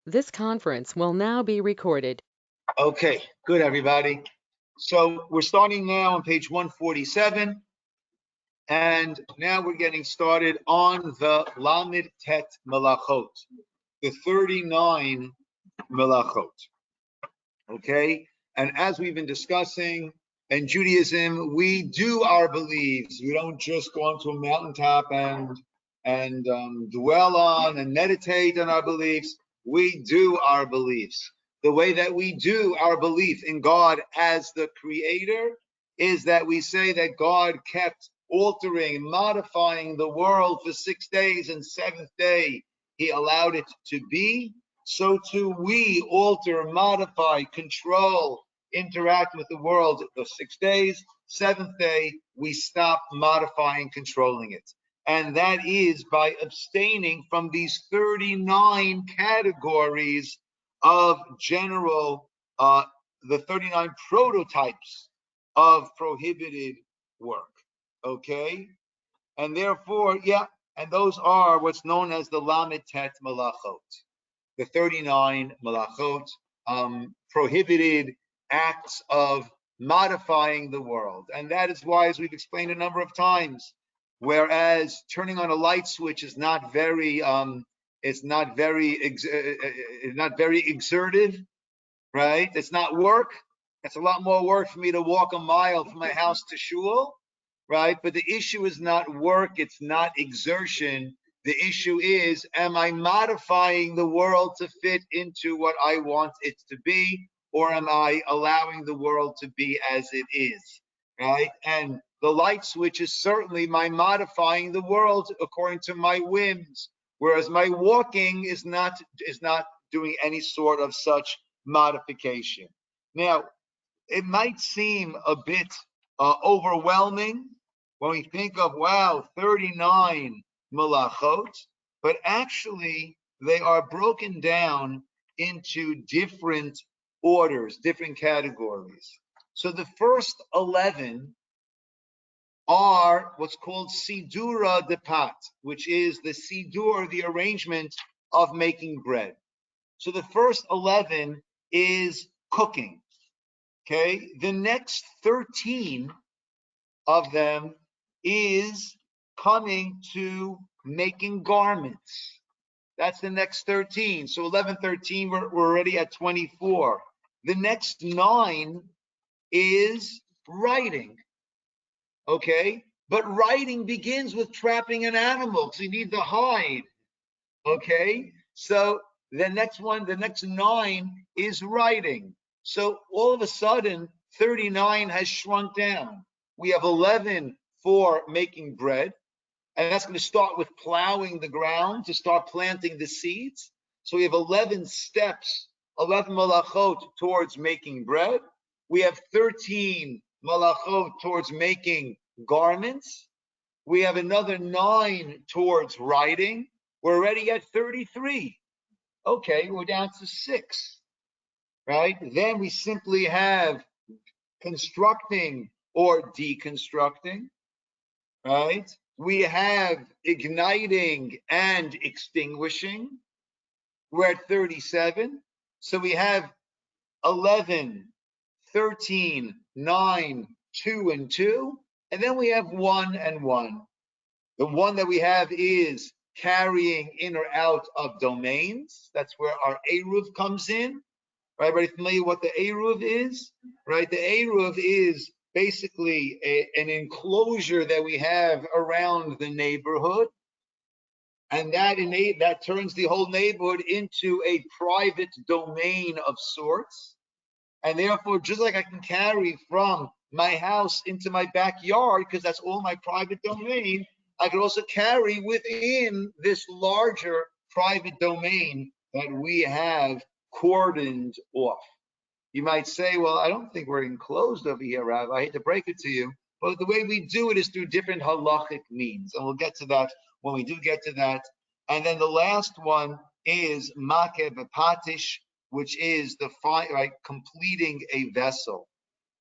This conference will now be recorded. Okay, good, everybody. So we're starting now on page 147, and now we're getting started on the Lamed Tet Melachot, the 39 Melachot. Okay, and as we've been discussing in Judaism, we do our beliefs. We don't just go onto a mountaintop and dwell on and meditate on our beliefs. We do our beliefs. The way that we do our belief in God as the creator is that we say that God kept altering, modifying the world for 6 days, and seventh day he allowed it to be. So too we alter, modify, control, interact with the world for 6 days. Seventh day, we stop modifying, controlling it. And that is by abstaining from these 39 categories of general, the 39 prototypes of prohibited work. Okay? And therefore, and those are what's known as the Lamed Tet Melachot. The 39 Melachot, prohibited acts of modifying the world. And that is why, as we've explained a number of times, whereas turning on a light switch is not very exertive, right? It's not work. It's a lot more work for me to walk a mile from my house to shul, right? But the issue is not work, it's not exertion. The issue is, am I modifying the world to fit into what I want it to be, or am I allowing the world to be as it is, right? And the light switch is certainly my modifying the world according to my whims, whereas my walking is not doing any sort of such modification. Now, it might seem a bit overwhelming when we think of, wow, 39 melachot, but actually they are broken down into different orders, different categories. So the first 11 are what's called sidura de pat, which is the sidur, the arrangement of making bread. So the first 11 is cooking. Okay, the next 13 of them is coming to making garments. That's the next 13. So 11, 13, we're already at 24. The next 9 is writing. Okay, but writing begins with trapping an animal because you need the hide. Okay, so the next 9 is writing. So all of a sudden, 39 has shrunk down. We have 11 for making bread, and that's going to start with plowing the ground to start planting the seeds. So we have 11 steps, 11 malachot towards making bread. We have 13 malachot towards making garments. We have another 9 towards writing. We're already at 33. Okay, we're down to 6, right? Then we simply have constructing or deconstructing, right? We have igniting and extinguishing. We're at 37. So we have 11, 13, 9, 2, and 2. And then we have 1 and 1. The one that we have is carrying in or out of domains. That's where our Eruv comes in. Right? Everybody familiar what the Eruv is? Right? The Eruv is basically an enclosure that we have around the neighborhood. And that turns the whole neighborhood into a private domain of sorts. And therefore, just like I can carry from my house into my backyard, because that's all my private domain, I could also carry within this larger private domain that we have cordoned off. You might say, well, I don't think we're enclosed over here, Rabbi. I hate to break it to you, but the way we do it is through different halachic means. And we'll get to that when we do get to that. And then the last one is makeh b'patish, which is the completing a vessel,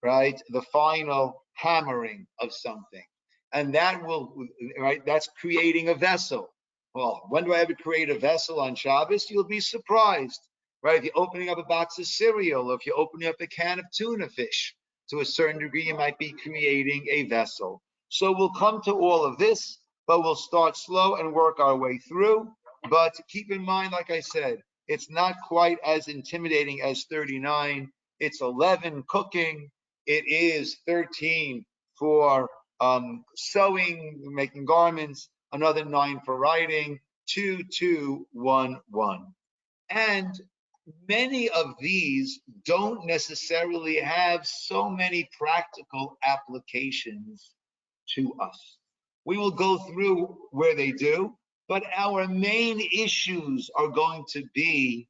right? The final hammering of something. And that will, right, that's creating a vessel. Well, when do I ever create a vessel on Shabbos? You'll be surprised. right? If you're opening up a box of cereal, or if you're opening up a can of tuna fish, to a certain degree, you might be creating a vessel. So we'll come to all of this, but we'll start slow and work our way through. But keep in mind, like I said, it's not quite as intimidating as 39. It's 11 cooking. It is 13 for sewing, making garments, another 9 for writing, 2, 2, 1, 1. And many of these don't necessarily have so many practical applications to us. We will go through where they do, but our main issues are going to be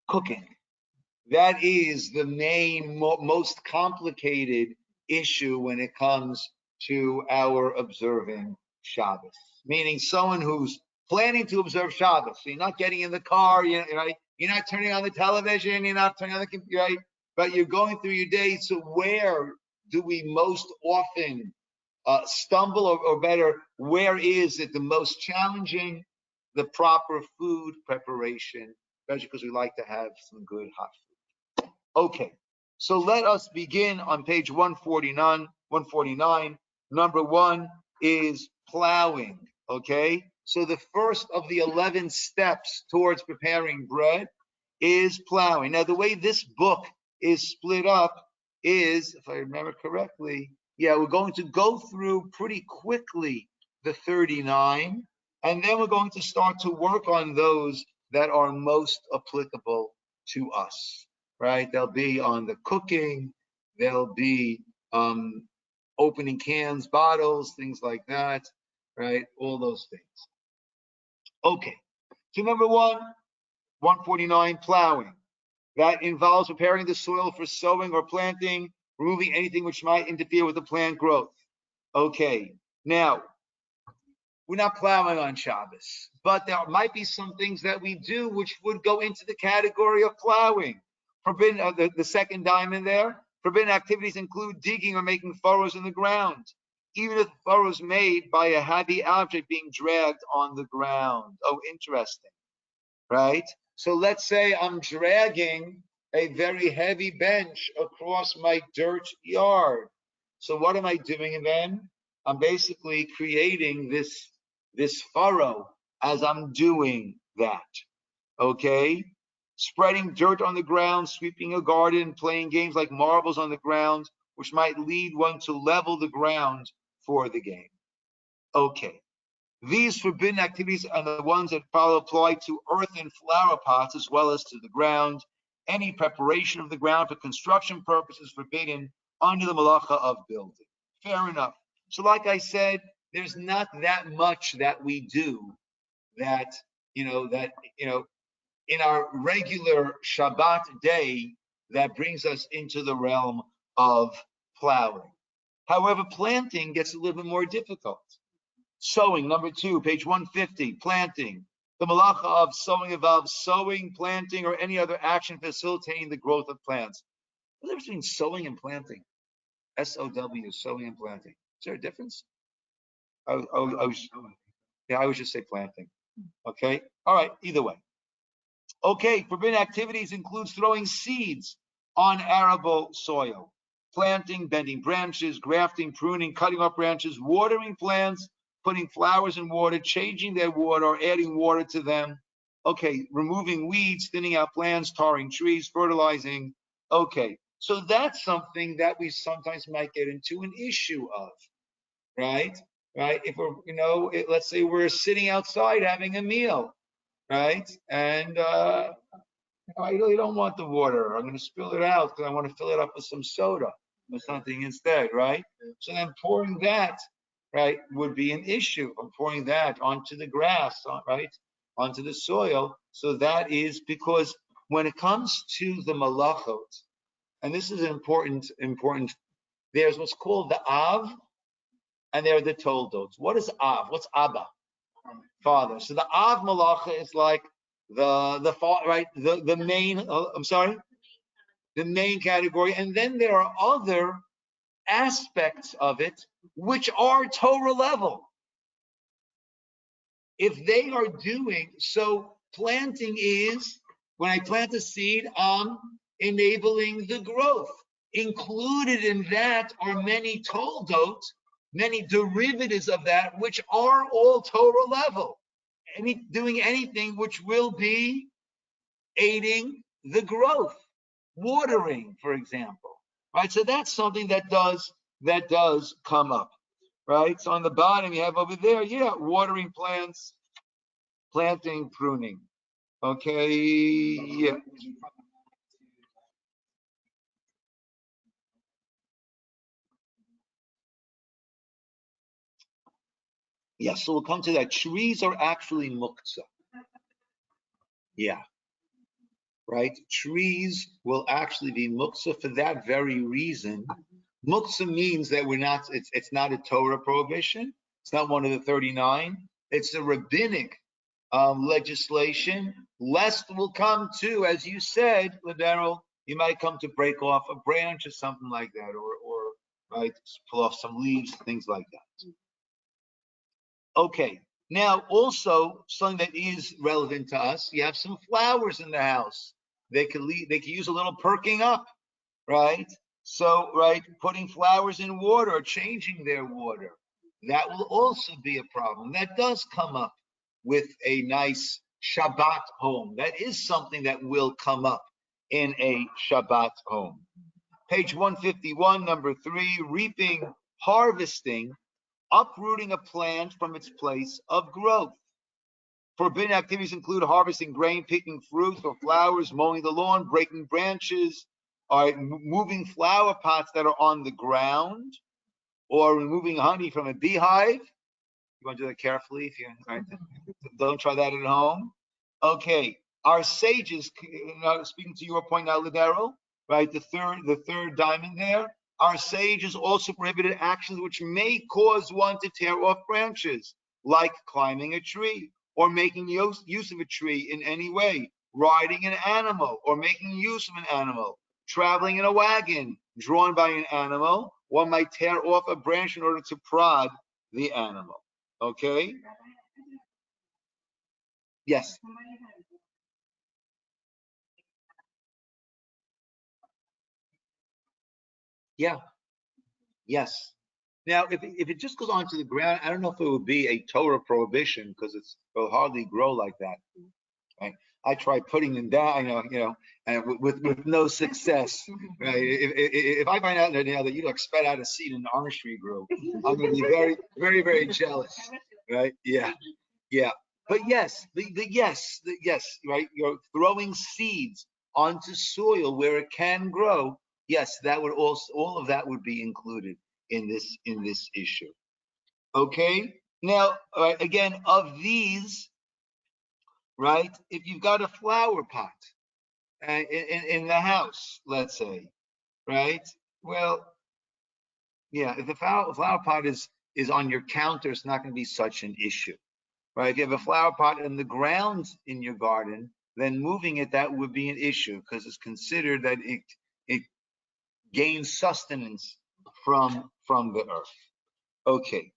cooking. That is the main, most complicated issue when it comes to our observing Shabbos. Meaning someone who's planning to observe Shabbos. So you're not getting in the car, right? You're not turning on the television, you're not turning on the computer, right? But you're going through your day. So where do we most often stumble, or better, where is it the most challenging? The proper food preparation, especially because we like to have some good hot food. Okay, so let us begin on page 149. 149. Number 1 is plowing. Okay, so the first of the 11 steps towards preparing bread is plowing. Now, the way this book is split up is, if I remember correctly, yeah, we're going to go through pretty quickly the 39, and then we're going to start to work on those that are most applicable to us, right? They'll be on the cooking, they'll be opening cans, bottles, things like that, right? All those things. Okay, so number 1, 149, plowing. That involves preparing the soil for sowing or planting, removing anything which might interfere with the plant growth. Okay, now, we're not plowing on Shabbos, but there might be some things that we do which would go into the category of plowing. Forbidden, the second diamond there, forbidden activities include digging or making furrows in the ground, even if the furrows made by a heavy object being dragged on the ground. Oh, interesting, right? So let's say I'm dragging a very heavy bench across my dirt yard. So what am I doing then? I'm basically creating this furrow as I'm doing that. Okay? Spreading dirt on the ground, sweeping a garden, playing games like marbles on the ground, which might lead one to level the ground for the game. Okay. These forbidden activities are the ones that follow apply to earth and flower pots as well as to the ground. Any preparation of the ground for construction purposes forbidden under the malacha of building. Fair enough. So like I said, there's not that much that we do that, in our regular Shabbat day that brings us into the realm of plowing. However, planting gets a little bit more difficult. Sowing, number 2, page 150, planting. The malacha of sowing involves sowing, planting, or any other action facilitating the growth of plants. What's the difference between sowing and planting? S-O-W, sowing and planting. Is there a difference? I would just say planting. Okay, all right, either way. Okay, forbidden activities includes throwing seeds on arable soil, planting, bending branches, grafting, pruning, cutting off branches, watering plants, putting flowers in water, changing their water, or adding water to them. Okay, removing weeds, thinning out plants, tarring trees, fertilizing. Okay, so that's something that we sometimes might get into an issue of, right? Right? If we're, let's say we're sitting outside having a meal, right? And I really don't want the water. I'm going to spill it out because I want to fill it up with some soda or something instead, right? So then pouring that, right, would be an issue. I'm pouring that onto the grass, right, onto the soil. So that is because when it comes to the malachot, and this is important, there's what's called the Av, and there are the Toldots. What is Av? What's Abba? Father. So the Av malacha is like the right, the main. I'm sorry, the main category, and then there are other aspects of it which are Torah level. If they are doing so, planting is When I plant a seed, I'm enabling the growth. Included in that are many toldot, many derivatives of that, which are all Torah level. Doing anything which will be aiding the growth, watering, for example, right? So that's something that does come up, right? So on the bottom you have over there, yeah, watering plants, planting, pruning. Okay, yeah. Yeah, so we'll come to that. Trees are actually muktzah. Yeah, right? Trees will actually be muktzah for that very reason. Muktzah means that it's not a Torah prohibition. It's not one of the 39. It's a rabbinic legislation. Lest will come to, as you said, Ladero, you might come to break off a branch or something like that, or right, pull off some leaves, things like that. Okay. Now, also something that is relevant to us, you have some flowers in the house. They could use a little perking up, right? So, right, putting flowers in water or changing their water, that will also be a problem. That does come up with a nice Shabbat home. That is something that will come up in a Shabbat home. Page 151, number 3, reaping, harvesting, uprooting a plant from its place of growth. Forbidden activities include harvesting grain, picking fruits or flowers, mowing the lawn, breaking branches, or moving flower pots that are on the ground, or removing honey from a beehive. You want to do that carefully. If you right, don't try that at home. Okay, our sages. Speaking to your point now, Lidero, right? The third diamond there. Our sages also prohibited actions which may cause one to tear off branches, like climbing a tree, or making use of a tree in any way, riding an animal, or making use of an animal, traveling in a wagon drawn by an animal. One might tear off a branch in order to prod the animal. Okay? Yes. Yeah. Yes. Now, if it just goes onto the ground, I don't know if it would be a Torah prohibition because it'll hardly grow like that. Right? I tried putting them down, and with no success. Right? If I find out that that you expect out a seed in the orange tree grew, I'm going to be very, very, very jealous. Right? Yeah. Yeah. But yes, yes, right? You're throwing seeds onto soil where it can grow. Yes, that would also all of that would be included in this issue. Okay. Now, again, of these, right? If you've got a flower pot in the house, let's say, right? Well, yeah, if the flower pot is on your counter, it's not going to be such an issue. Right? If you have a flower pot in the ground in your garden, then moving it, that would be an issue because it's considered that it gains sustenance from the earth. Okay.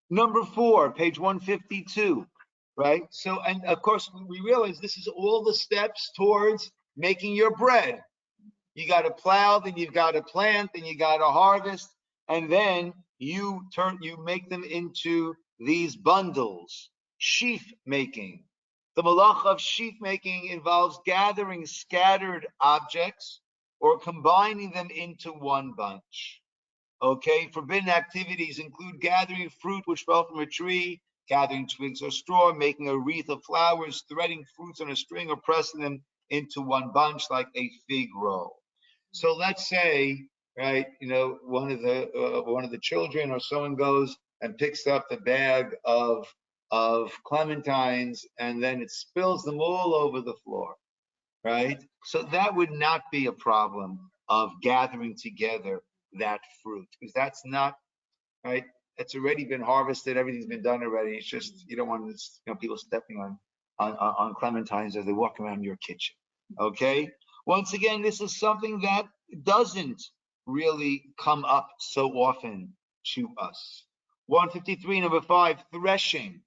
Number 4, page 152. Right? So, and of course, we realize this is all the steps towards making your bread. You got to plow, then you've got to plant, then you got to harvest, and then you make them into these bundles. Sheaf making. The malach of sheaf making involves gathering scattered objects or combining them into one bunch. Okay, forbidden activities include gathering fruit which fell from a tree, gathering twigs or straw, making a wreath of flowers, threading fruits on a string, or pressing them into one bunch like a fig roll. So let's say, right, one of the children or someone goes and picks up the bag of clementines and then it spills them all over the floor, right? So that would not be a problem of gathering together that fruit because that's not right. It's already been harvested. Everything's been done already. It's just you don't want people stepping on clementines as they walk around your kitchen. Okay. Once again, this is something that doesn't really come up so often to us. 153, number 5, threshing.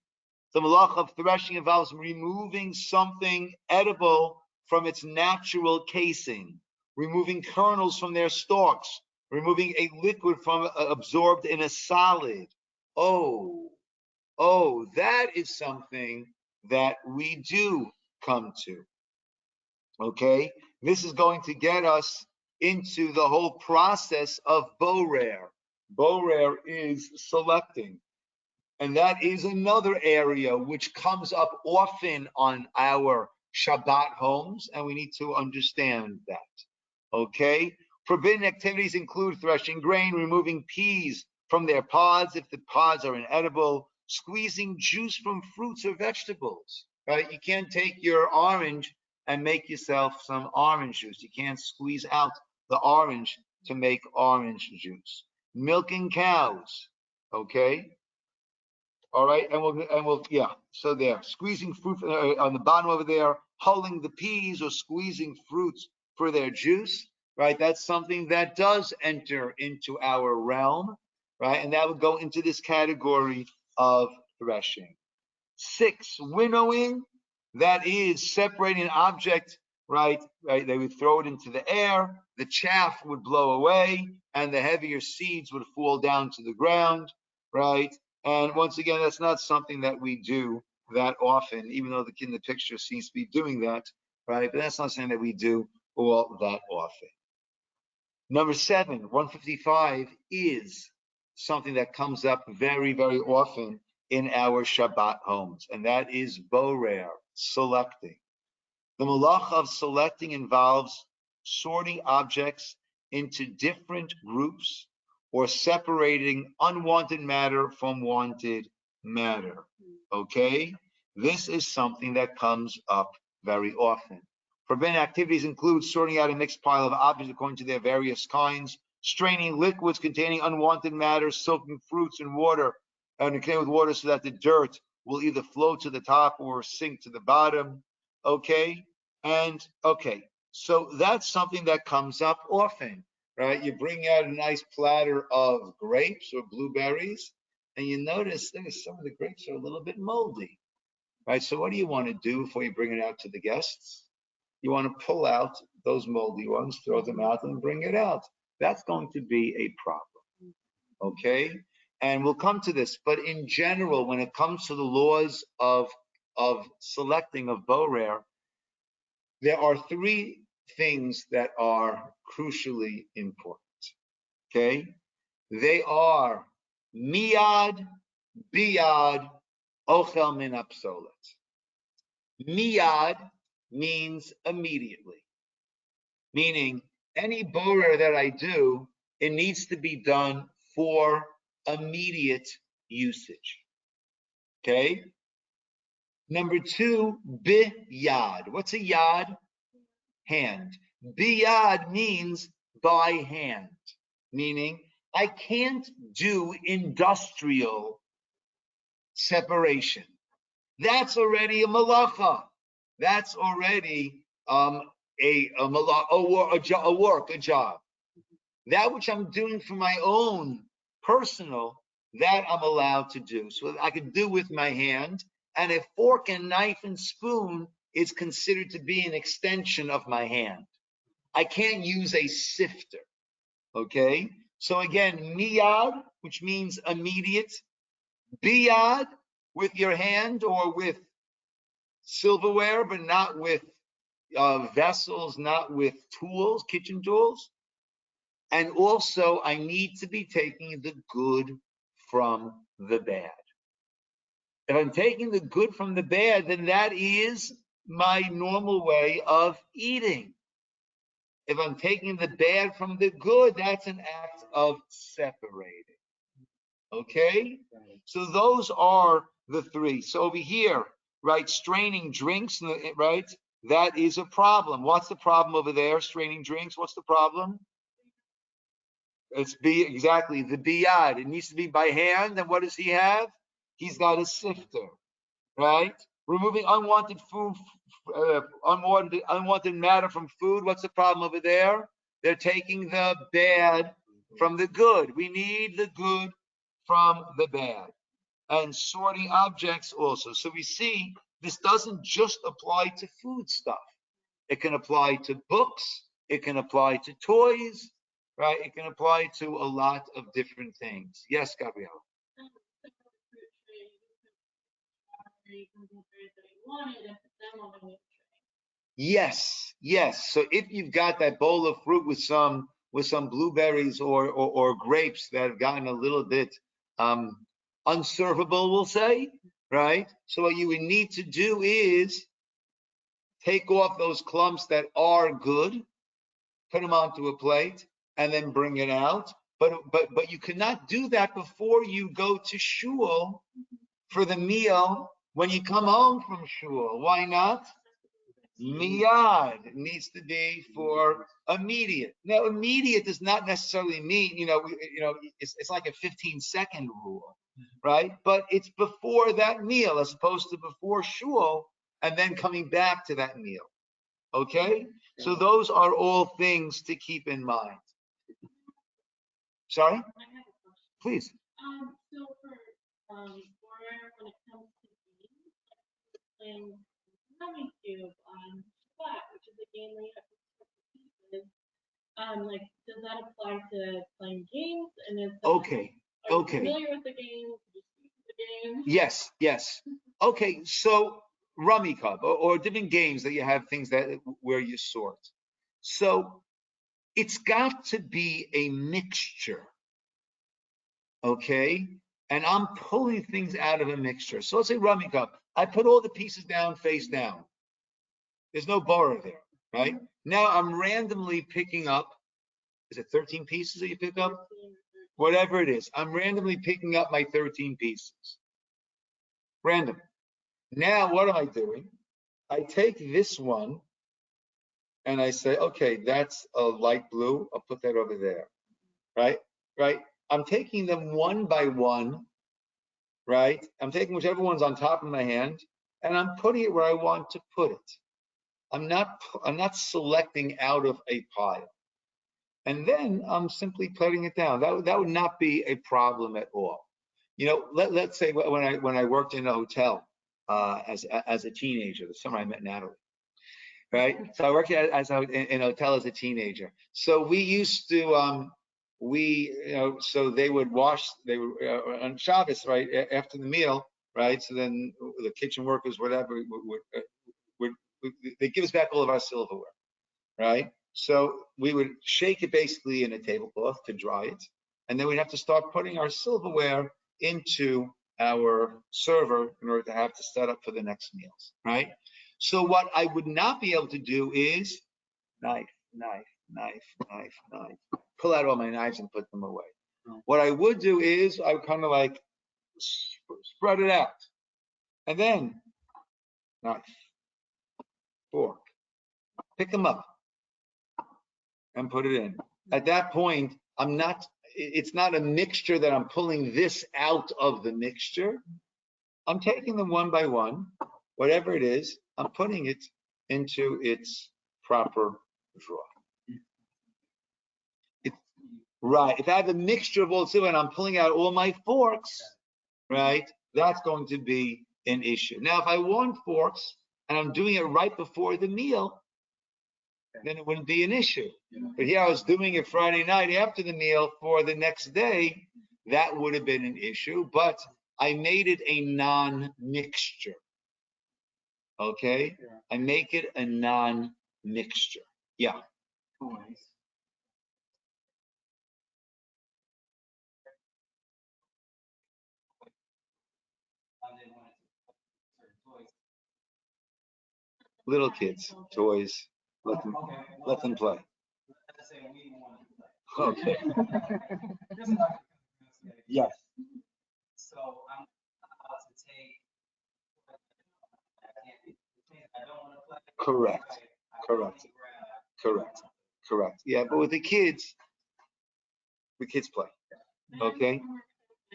The malach of threshing involves removing something edible from its natural casing, removing kernels from their stalks, removing a liquid from absorbed in a solid. Oh, that is something that we do come to. Okay, this is going to get us into the whole process of borer. Borer is selecting. And that is another area which comes up often on our Shabbat homes, and we need to understand that. Okay? Forbidden activities include threshing grain, removing peas from their pods if the pods are inedible, squeezing juice from fruits or vegetables. Right? You can't take your orange and make yourself some orange juice. You can't squeeze out the orange to make orange juice. Milking cows. Okay? All right, and we'll yeah. So there, squeezing fruit on the bottom over there, hulling the peas or squeezing fruits for their juice. Right, that's something that does enter into our realm. Right, and that would go into this category of threshing. 6, winnowing. That is separating an object. Right, they would throw it into the air. The chaff would blow away, and the heavier seeds would fall down to the ground. Right. And once again, that's not something that we do that often, even though the kid in the picture seems to be doing that, right? But that's not something that we do all that often. Number 7, 155, is something that comes up very, very often in our Shabbat homes, and that is borer, selecting. The malach of selecting involves sorting objects into different groups or separating unwanted matter from wanted matter. Okay? This is something that comes up very often. Forbidden activities include sorting out a mixed pile of objects according to their various kinds, straining liquids containing unwanted matter, soaking fruits in water, and with water so that the dirt will either flow to the top or sink to the bottom. Okay? And okay, so that's something that comes up often, right? You bring out a nice platter of grapes or blueberries, and you notice that some of the grapes are a little bit moldy, right? So what do you want to do before you bring it out to the guests? You want to pull out those moldy ones, throw them out, and bring it out. That's going to be a problem, okay? And we'll come to this, but in general, when it comes to the laws of selecting of borer, there are 3 things that are crucially important, okay? They are miyad, biyad, ochel min apsolet. Miyad means immediately, meaning any borer that I do, it needs to be done for immediate usage, okay? Number 2, biyad. What's a yad? Hand. Biyad means by hand, meaning I can't do industrial separation. That's already a malacha. That's already a work, a job. That which I'm doing for my own personal, that I'm allowed to do. So I can do with my hand, and a fork and knife and spoon is considered to be an extension of my hand. I can't use a sifter, okay? So again, miyad, which means immediate, biyad, with your hand or with silverware, but not with vessels, not with tools, kitchen tools. And also, I need to be taking the good from the bad. If I'm taking the good from the bad, then that is my normal way of eating. If I'm taking the bad from the good, that's an act of separating. Okay? So those are the 3. So over here, right, straining drinks, right, that is a problem. What's the problem over there? Straining drinks, what's the problem? It's exactly the biyad. It needs to be by hand. And what does he have? He's got a sifter, right? Removing unwanted food, unwanted matter from food. What's the problem over there? They're taking the bad from the good. We need the good from the bad. and sorting objects also. So we see this doesn't just apply to food stuff. It can apply to books. It can apply to toys, right? It can apply to a lot of different things. Yes, Gabrielle. Yes, yes. So if you've got that bowl of fruit with some blueberries or grapes that have gotten a little bit unservable, we'll say, right? So what you would need to do is take off those clumps that are good, put them onto a plate, and then bring it out. But you cannot do that before you go to shul for the meal when you come home from shul. Why not? Miyad. It needs to be for immediate. Now, immediate does not necessarily mean, it's like a 15-second rule, right? But it's before that meal as opposed to before shul and then coming back to that meal. Okay? So those are all things to keep in mind. Sorry? Please. So for when it comes to games, playing Rummy Cube on Shabbat, which is a game where you have to split the pieces, like does that apply to playing games? And is that, okay. Are Okay. you familiar with the game? Did you speak to the game? Yes, yes. Okay, so Rummy Cub or different games that you have things that where you sort. So it's got to be a mixture. Okay, and I'm pulling things out of a mixture. So let's say Rummy Cup. I put all the pieces down face down. There's no borrow there, right? Now I'm randomly picking up, is it 13 pieces that you pick up? Whatever it is, I'm randomly picking up my 13 pieces. Random. Now what am I doing? I take this one and I say, okay, that's a light blue. I'll put that over there, right? Right? I'm taking them one by one, right? I'm taking whichever one's on top of my hand and I'm putting it where I want to put it. I'm not selecting out of a pile. And then I'm simply putting it down. That would not be a problem at all. Let's say when I worked in a hotel as a teenager, the summer I met Natalie, right? So I worked in a hotel as a teenager. So we used to so they would on Shabbos, right, after the meal, right? So then the kitchen workers, whatever, would they give us back all of our silverware, right? So we would shake it basically in a tablecloth to dry it, and then we'd have to start putting our silverware into our server in order to have to set up for the next meals, right? So what I would not be able to do is knife, pull out all my knives and put them away. What I would do is I would kind of like spread it out, and then knife, fork, pick them up and put it in. At that point, it's not a mixture that I'm pulling this out of the mixture. I'm taking them one by one, whatever it is, I'm putting it into its proper drawer. Right. If I have a mixture of all two and I'm pulling out all my forks, right, that's going to be an issue. Now, if I want forks and I'm doing it right before the meal, then it wouldn't be an issue. But here I was doing it Friday night after the meal for the next day, that would have been an issue, but I made it a non-mixture. Okay? I make it a non-mixture. Yeah. Little kids, toys, let them play. Okay. Yes. So I'm about to take. I don't want to play. Correct. Correct. Yeah, but with the kids play. Okay.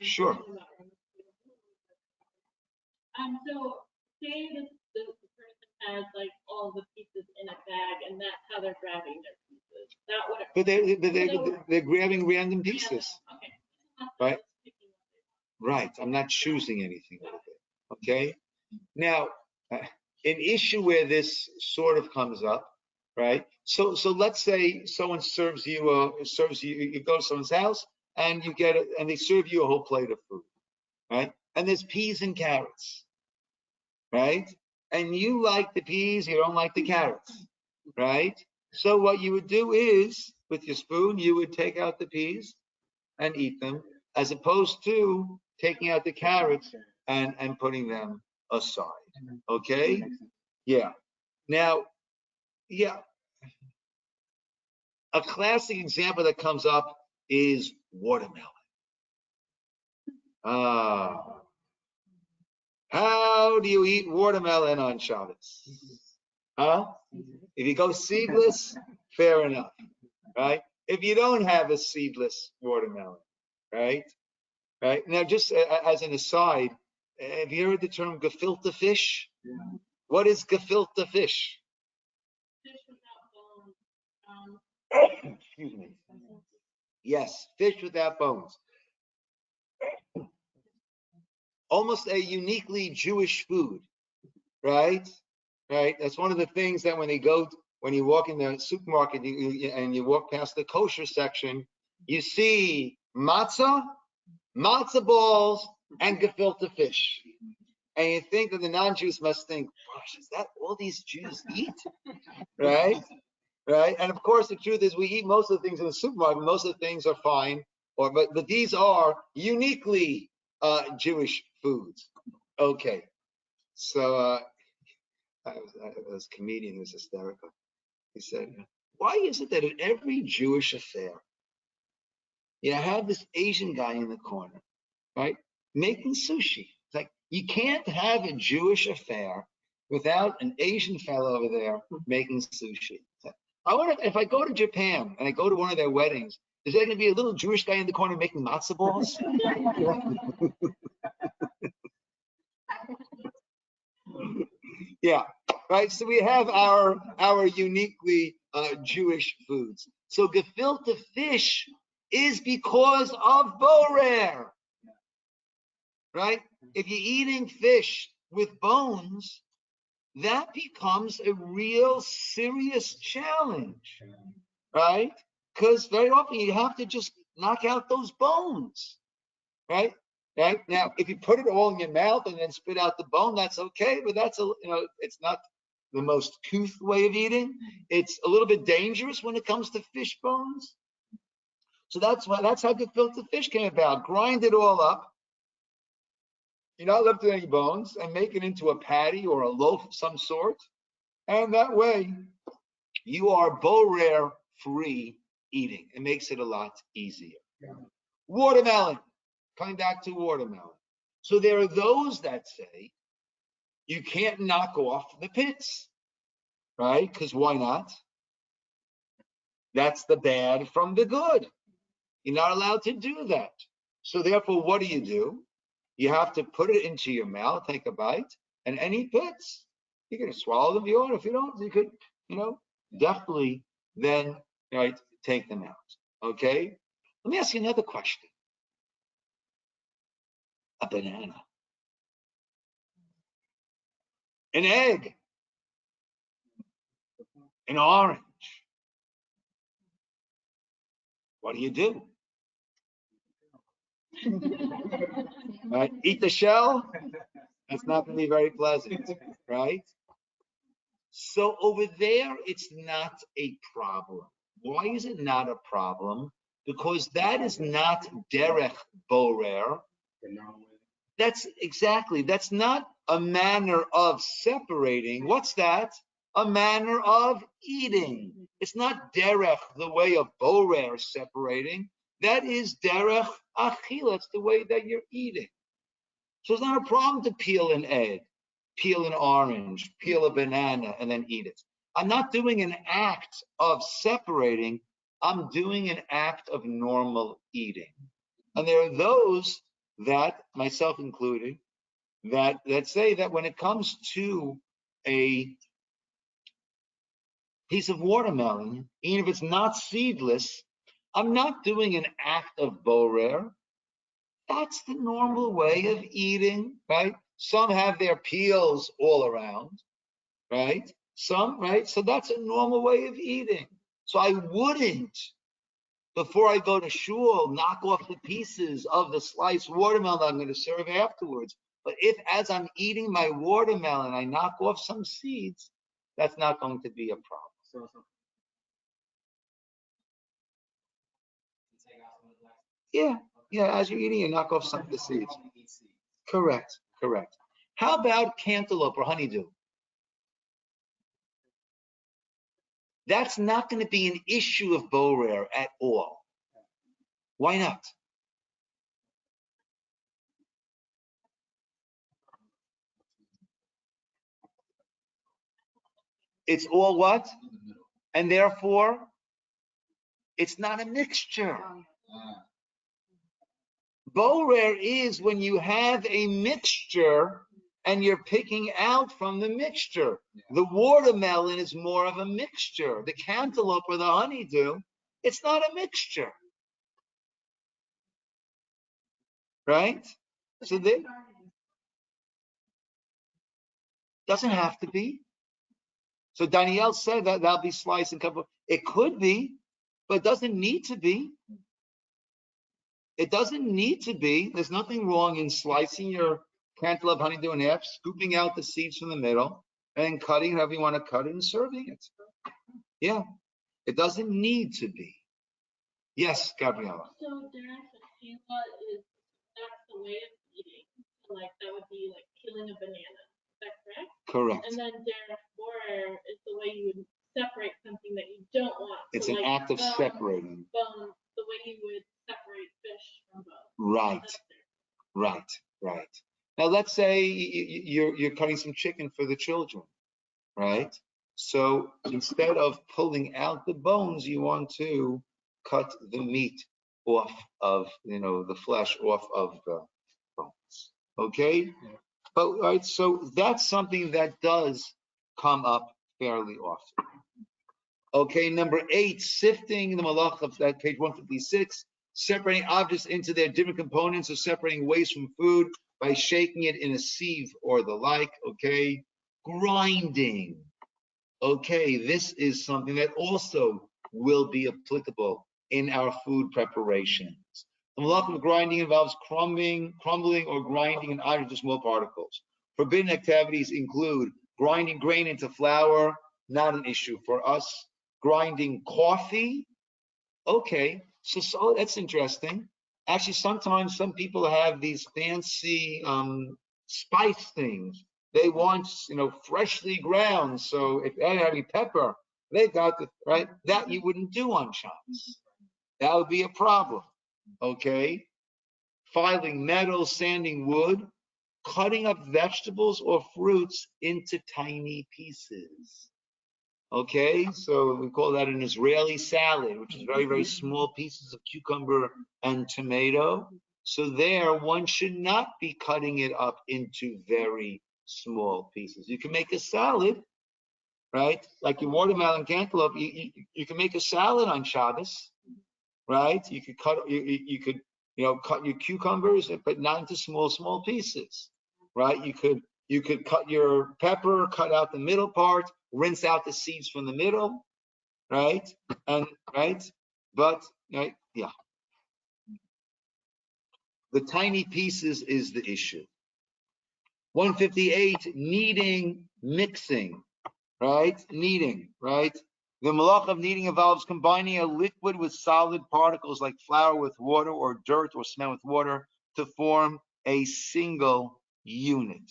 Sure. So say the person has like all the pieces in a bag, and that's how they're grabbing their pieces. That would. But they're grabbing random pieces. Okay. Right. Right. I'm not choosing anything with it. Okay. Now, an issue where this sort of comes up, right? So let's say someone serves you, you go to someone's house and you get it, and they serve you a whole plate of food, right? And there's peas and carrots, right? And you like the peas, you don't like the carrots, right? So what you would do is, with your spoon, you would take out the peas and eat them, as opposed to taking out the carrots and putting them aside. Okay? Yeah. Now, yeah, a classic example that comes up is watermelon. Ah, how do you eat watermelon on Shabbos? Huh? If you go seedless, fair enough, right? If you don't have a seedless watermelon, right? Right? Now, just as an aside, have you heard the term gefilte fish? What is gefilte fish? Fish without bones. Excuse me. Yes, fish without bones. Almost a uniquely Jewish food, right? Right. That's one of the things that when you walk in the supermarket and you walk past the kosher section, you see matzah balls, and gefilte fish. And you think that the non-Jews must think, gosh, is that all these Jews eat? Right? Right? And of course, the truth is we eat most of the things in the supermarket. Most of the things are fine, but these are uniquely Jewish foods. Okay. So I was a comedian who was hysterical. He said, why is it that at every Jewish affair, you have this Asian guy in the corner, right, making sushi? It's like, you can't have a Jewish affair without an Asian fellow over there making sushi. I wonder if I go to Japan and I go to one of their weddings, is there going to be a little Jewish guy in the corner making matzo balls? Yeah, right. So we have our uniquely Jewish foods. So gefilte fish is because of borer, right? If you're eating fish with bones, that becomes a real serious challenge, right? Because very often you have to just knock out those bones, right? Right now, if you put it all in your mouth and then spit out the bone, that's okay. But that's it's not the most couth way of eating. It's a little bit dangerous when it comes to fish bones. So that's how gefilte fish came about. Grind it all up. You're not left with any bones, and make it into a patty or a loaf of some sort. And that way, you are borer free eating. It makes it a lot easier. Watermelon. Coming back to watermelon. So there are those that say you can't knock off the pits, right? Because why not? That's the bad from the good. You're not allowed to do that. So therefore, what do? You have to put it into your mouth, take a bite, and any pits, you can swallow them if you want. If you don't, you could, definitely then, right, take them out. Okay? Let me ask you another question. A banana. An egg. An orange. What do? Right? Eat the shell? That's not going to be very pleasant, right? So over there, it's not a problem. Why is it not a problem? Because that is not derech borer. That's not a manner of separating. What's that? A manner of eating. It's not derech, the way of borer separating. That is derech achila. It's the way that you're eating. So it's not a problem to peel an egg, peel an orange, peel a banana, and then eat it. I'm not doing an act of separating. I'm doing an act of normal eating. And there are those that, myself included, that say that when it comes to a piece of watermelon, even if it's not seedless, I'm not doing an act of borer. That's the normal way of eating, right? Some have their peels all around, right? Some, right? So that's a normal way of eating. So I wouldn't, before I go to shul, knock off the pieces of the sliced watermelon I'm going to serve afterwards. But if, as I'm eating my watermelon, I knock off some seeds, that's not going to be a problem. So take out some of the black. Yeah, yeah. As you're eating, you knock off some of the seeds. Correct, correct. How about cantaloupe or honeydew? That's not going to be an issue of borer at all. Why not? It's all what? And therefore, it's not a mixture. Borer is when you have a mixture and you're picking out from the mixture. The watermelon is more of a mixture. The cantaloupe or the honeydew, it's not a mixture. Right? So they doesn't have to be. So Danielle said that that'll be sliced and cut. It could be, but it doesn't need to be. It doesn't need to be. There's nothing wrong in slicing your cantaloupe honeydew in half, scooping out the seeds from the middle, and cutting however you want to cut it and serving it. Yeah, it doesn't need to be. Yes, Gabriella. So Derek Shila is that's the way of eating. Like that would be like peeling a banana. Is that correct? Correct. And then Derek Borer is the way you would separate something that you don't want. It's so an act of separating. Bone, the way you would separate fish from bone. Right. Right. Right. Now let's say you're cutting some chicken for the children, right? So instead of pulling out the bones, you want to cut the meat off of, the flesh off of the bones. Okay? But right, so that's something that does come up fairly often. Okay, number 8, sifting the malach of that page 156, separating objects into their different components, or separating waste from food by shaking it in a sieve or the like. Okay, grinding. Okay, this is something that also will be applicable in our food preparations. The malach of grinding involves crumbling or grinding an item into small particles. Forbidden activities include grinding grain into flour, not an issue for us. Grinding coffee, okay, so that's interesting. Actually, sometimes some people have these fancy spice things. They want, freshly ground. So if they have any pepper, they got the right. That you wouldn't do on Shabbos. That would be a problem. Okay, filing metal, sanding wood, cutting up vegetables or fruits into tiny pieces. Okay, so we call that an Israeli salad, which is very, very small pieces of cucumber and tomato. So there, one should not be cutting it up into very small pieces. You can make a salad, right? Like your watermelon cantaloupe, you can make a salad on Shabbos, right? You could cut, you could, cut your cucumbers, but not into small pieces, right? You could cut your pepper, cut out the middle part, rinse out the seeds from the middle, right? And right, but right, yeah. The tiny pieces is the issue. 158, kneading, mixing, right? Kneading, right? The malach of kneading involves combining a liquid with solid particles like flour with water or dirt or cement with water to form a single unit.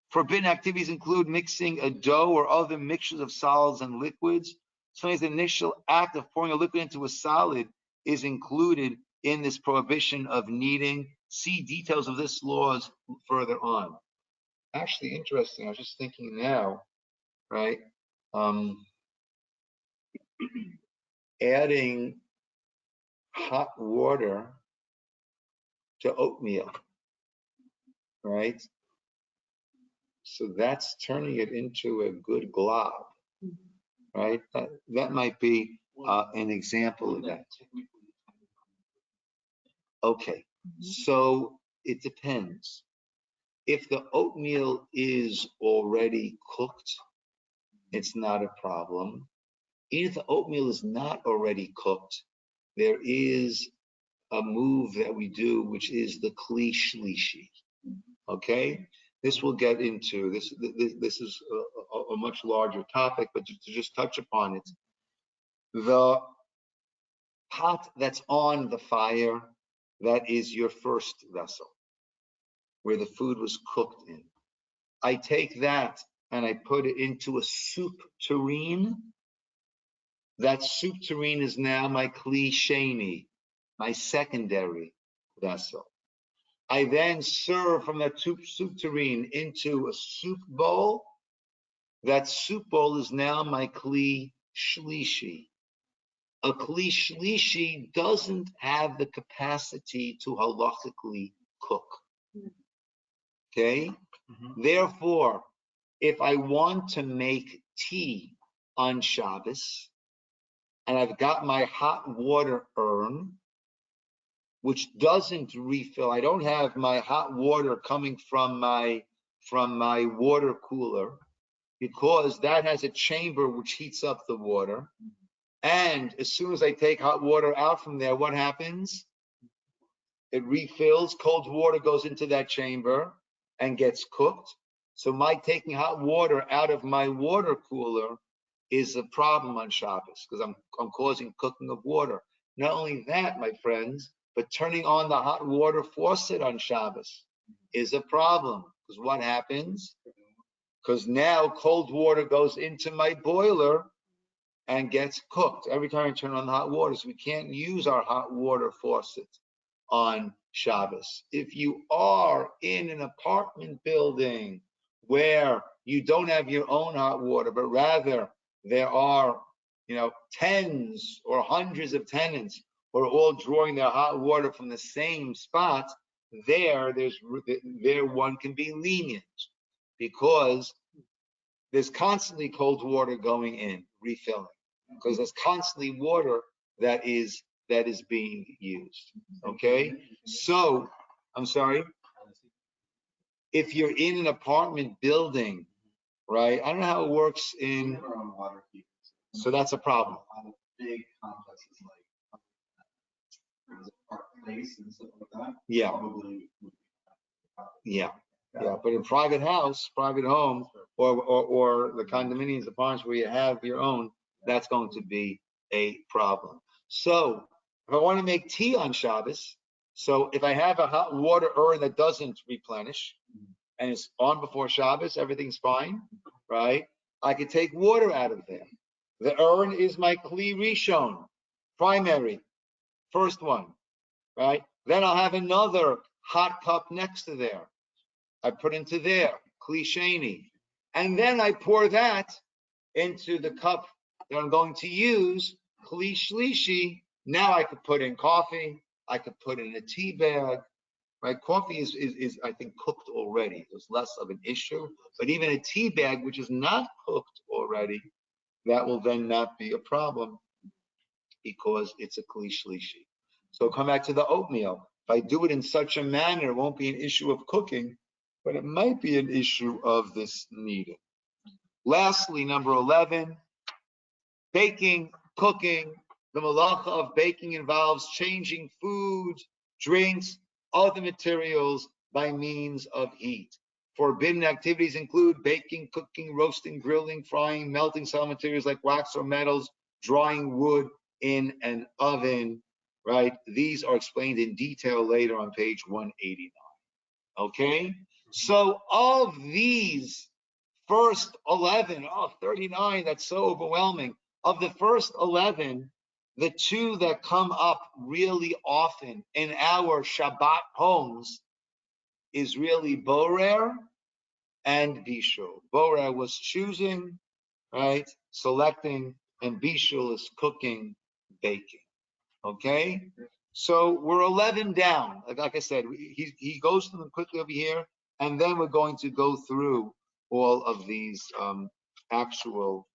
Forbidden activities include mixing a dough or other mixtures of solids and liquids. Sometimes the initial act of pouring a liquid into a solid is included in this prohibition of kneading. See details of this laws further on. Actually, interesting. I was just thinking now, right? Adding hot water to oatmeal, right? So that's turning it into a good glob, right? That might be an example of that. Okay, So it depends. If the oatmeal is already cooked, it's not a problem. If the oatmeal is not already cooked, there is a move that we do, which is the kli shlishi. Okay, this will get into this. This is a much larger topic, but to just touch upon it, the pot that's on the fire, that is your first vessel where the food was cooked in. I take that and I put it into a soup tureen. That soup tureen is now my kli sheni, my secondary vessel. I then serve from that soup tureen into a soup bowl. That soup bowl is now my kli shlishi. A kli shlishi doesn't have the capacity to halachically cook. Okay? Therefore, if I want to make tea on Shabbos, and I've got my hot water urn, which doesn't refill, I don't have my hot water coming from my water cooler, because that has a chamber which heats up the water. And as soon as I take hot water out from there, what happens? It refills, cold water goes into that chamber and gets cooked. So my taking hot water out of my water cooler is a problem on Shabbos, because I'm causing cooking of water. Not only that, my friends, but turning on the hot water faucet on Shabbos is a problem, because what happens? Because now cold water goes into my boiler and gets cooked every time I turn on the hot water. So we can't use our hot water faucet on Shabbos. If you are in an apartment building where you don't have your own hot water, but rather there are, tens or hundreds of tenants who are all drawing their hot water from the same spot, there one can be lenient, because there's constantly cold water going in, refilling, because there's constantly water that is being used. Okay, so I'm sorry. If you're in an apartment building, right? I don't know how it works in. So that's a problem. Big complexes like Park Place and stuff like that. Yeah. Probably. Yeah. Yeah, but in private house, private home, or the condominiums, apartments where you have your own, that's going to be a problem. So if I want to make tea on Shabbos, so if I have a hot water urn that doesn't replenish and it's on before Shabbos, everything's fine, right? I could take water out of there. The urn is my kli rishon, primary, first one, right? Then I'll have another hot cup next to there. I put into there, kli sheni, and then I pour that into the cup that I'm going to use, kli shlishi. Now I could put in coffee, I could put in a tea bag, right? Coffee is I think cooked already. There's less of an issue, but even a tea bag which is not cooked already, that will then not be a problem, because it's a kli shlishi. So come back to the oatmeal. If I do it in such a manner, it won't be an issue of cooking, but it might be an issue of this kneading. Lastly, number 11, baking, cooking. The malacha of baking involves changing food, drinks, other materials by means of heat. Forbidden activities include baking, cooking, roasting, grilling, frying, melting solid materials like wax or metals, drying wood in an oven, right? These are explained in detail later on page 189. Okay? So of these first 11, 39, that's so overwhelming. Of the first 11, the two that come up really often in our Shabbat homes is really Borer and Bishul. Borer was choosing, right, selecting, and Bishul is cooking, baking. Okay? So we're 11 down. Like I said, he goes through them quickly over here, and then we're going to go through all of these actual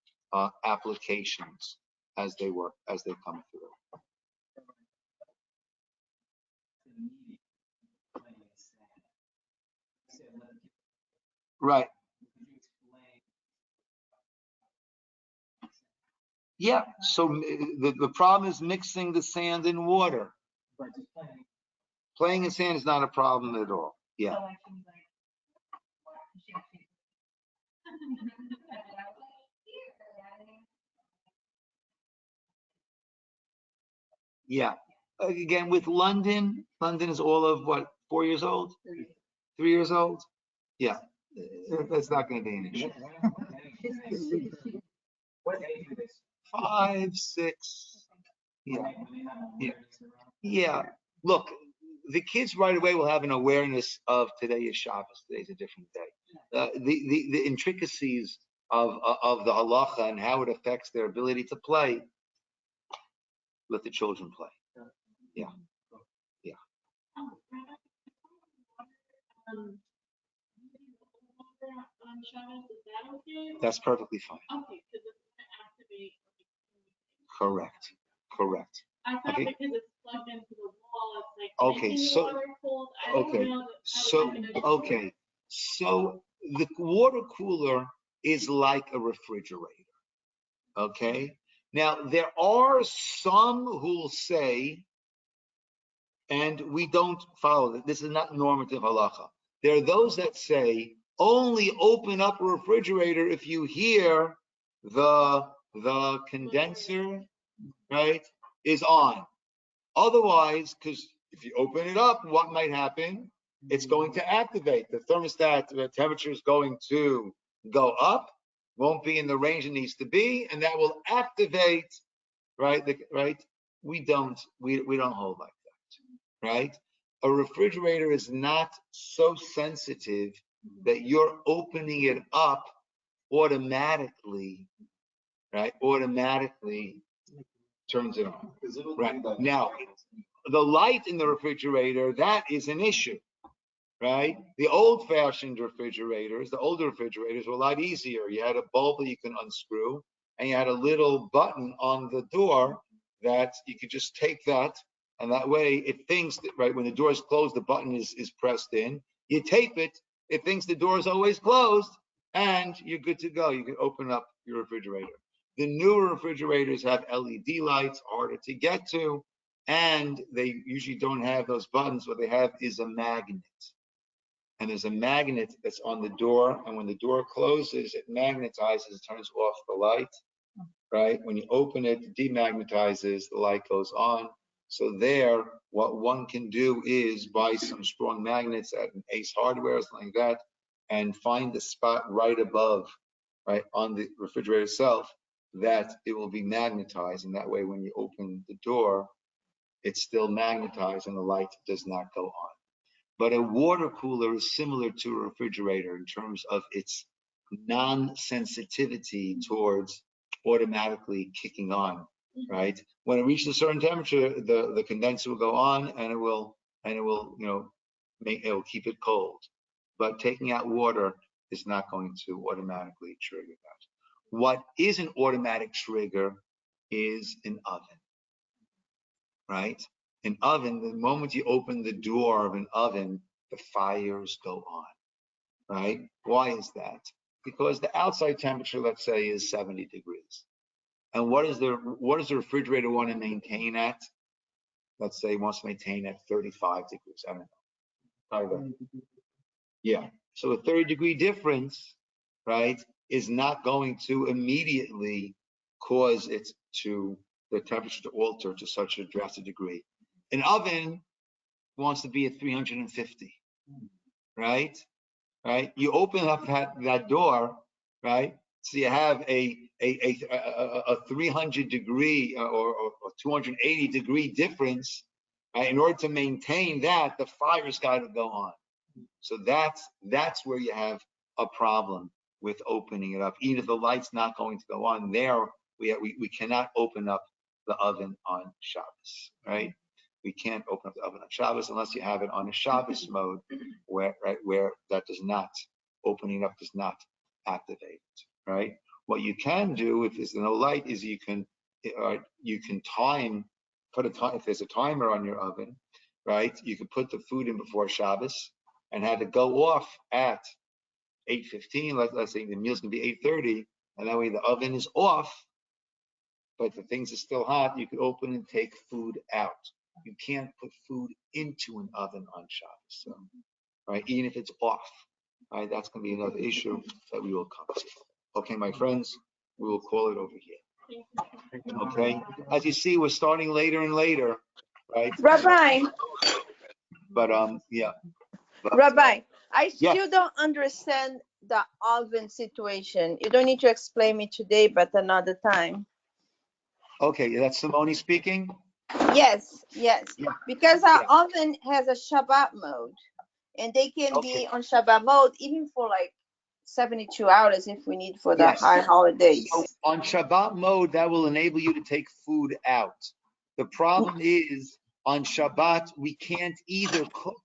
applications as they come through. Right. Yeah. So the problem is mixing the sand and water. Playing in sand is not a problem at all. Yeah. Yeah. Again, with London is all of what, 4 years old? 3 years old? Yeah. That's not going to be an issue. What age are they? 5, 6. Yeah. Yeah. Yeah. Look, the kids right away will have an awareness of today is Shabbos. Today's a different day. The intricacies of the halacha and how it affects their ability to play, let the children play. Yeah. Yeah. On Shabbat, is that okay? That's perfectly fine. Okay, because it's going to activate. Correct. Correct. I thought Okay. because it's plugged into the wall, it's like Okay, making so the water cold. I don't okay. know how So the mechanism okay. So the water cooler is like a refrigerator. Okay. Now there are some who will say, and we don't follow that. This is not normative halacha. There are those that say only open up a refrigerator if you hear the condenser, right, is on. Otherwise, because if you open it up, what might happen? It's going to activate. The thermostat, the temperature is going to go up, won't be in the range it needs to be, and that will activate, right? Right? We don't hold like that, right? A refrigerator is not so sensitive that you're opening it up automatically, right? Automatically turns it on. Right. Now, the light in the refrigerator, that is an issue, right? The old-fashioned refrigerators, the older refrigerators were a lot easier. You had a bulb that you can unscrew, and you had a little button on the door that you could just take that, and that way it thinks that, right, when the door is closed, the button is pressed in. You tape it, it thinks the door is always closed, and you're good to go. You can open up your refrigerator. The newer refrigerators have LED lights, harder to get to, and they usually don't have those buttons. What they have is a magnet. And there's a magnet that's on the door, and when the door closes, it magnetizes, turns off the light, right? When you open it, it demagnetizes, the light goes on. So there, what one can do is buy some strong magnets at an Ace Hardware or something like that, and find the spot right above, right, on the refrigerator itself, that it will be magnetized, and that way when you open the door, it's still magnetized and the light does not go on. But a water cooler is similar to a refrigerator in terms of its non-sensitivity towards automatically kicking on, right? When it reaches a certain temperature, the condenser will go on, and it will it will keep it cold. But taking out water is not going to automatically trigger that. What is an automatic trigger is an oven, right? An oven, the moment you open the door of an oven, the fires go on, right? Why is that? Because the outside temperature, let's say, is 70 degrees. And what does the refrigerator want to maintain at? Let's say it wants to maintain at 35 degrees. I don't know. Yeah. So a 30-degree difference, right, is not going to immediately cause it to, the temperature to alter to such a drastic degree. An oven wants to be at 350, right? Right? You open up that door, right? So you have a 300 degree or 280 degree difference. Right? In order to maintain that, the fire's got to go on. So that's where you have a problem with opening it up. Even if the light's not going to go on there, we cannot open up the oven on Shabbos, right? We can't open up the oven on Shabbos unless you have it on a Shabbos mode, where that does not, opening up does not activate it, right? What you can do if there's no light is you can time, if there's a timer on your oven, right? You can put the food in before Shabbos and have it go off at 8:15, let's say the meal's gonna be 8:30, and that way the oven is off, but the things are still hot, you could open and take food out. You can't put food into an oven on Shabbos, so, right? Even if it's off, right? That's going to be another issue that we will come to. Okay, my friends, we will call it over here. Okay, as you see, we're starting later and later, right? Rabbi, But yeah. But, Rabbi, I yes. still don't understand the oven situation. You don't need to explain me today, but another time. Okay, that's Simone speaking. Yes, Yeah. because our Yeah. oven has a Shabbat mode, and they can Okay. be on Shabbat mode even for like 72 hours if we need for the Yes. high holidays. So on Shabbat mode, that will enable you to take food out. The problem is on Shabbat, we can't either cook,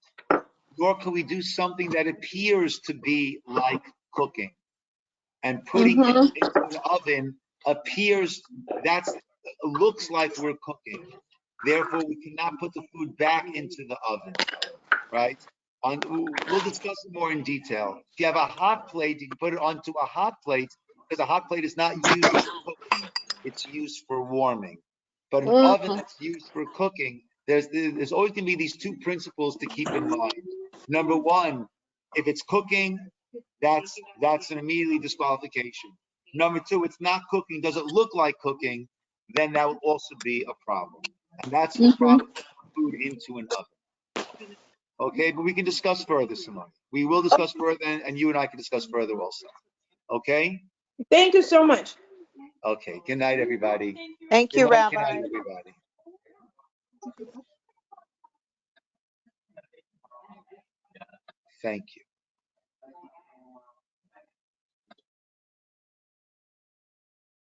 nor can we do something that appears to be like cooking. And putting it into the oven appears, looks like we're cooking. Therefore, we cannot put the food back into the oven, right? We'll discuss it more in detail. If you have a hot plate, you can put it onto a hot plate, because a hot plate is not used for cooking, it's used for warming. But an oven that's used for cooking, there's always going to be these two principles to keep in mind. Number one, if it's cooking, that's an immediately disqualification. Number two, it's not cooking, doesn't look like cooking, then that will also be a problem. And that's the problem with food into an oven. Okay, but we can discuss further, Simone. We will discuss further, and you and I can discuss further also. Okay? Thank you so much. Okay. Good night, everybody. Thank you, Good night, Rabbi. everybody. Thank you.